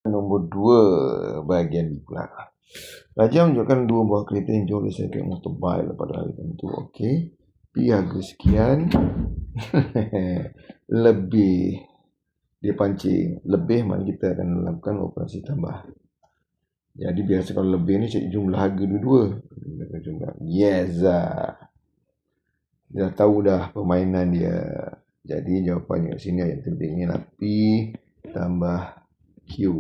Nombor 2, bahagian B pula. Raja menunjukkan 2 buah kereta yang jauh oleh sertifikat motorbike pada hari tertentu. Okey. P harga sekian. Lebih. Dia pancing. Lebih mana kita akan lakukan operasi tambah. Jadi biasa kalau lebih ni cari jumlah harga dua-dua. Yes. Dah tahu dah permainan dia. Jadi jawapannya kat sini yang terbaiknya lah P tambah Q.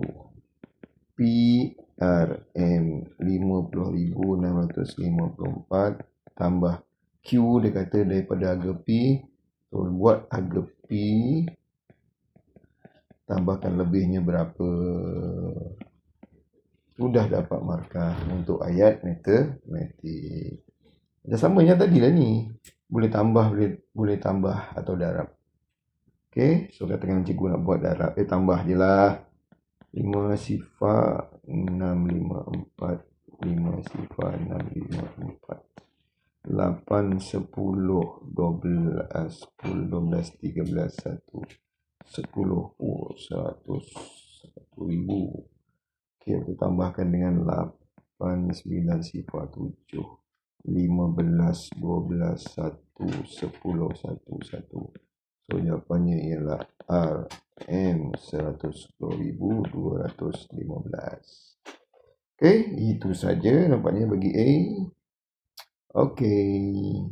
PRM 50,654 tambah Q, dia kata daripada harga P. So buat harga P, tambahkan lebihnya berapa. Sudah dapat markah untuk ayat matematik. Dah sama yang tadi lah ni. Boleh tambah atau darab. Okey, so katakan cikgu nak buat darab. Tambah je lah. 5 sifar 654. 5 sifar 654. 8, 10, 12, 10, 12, 13, 1. 10, 100, 1,000. Okey, kita tambahkan dengan 8, 9 sifar 7. 15, 12, 1, 10, 1, 1. So jawapannya ialah RM 110,215. Okey, itu saja nampaknya bagi A. Okey.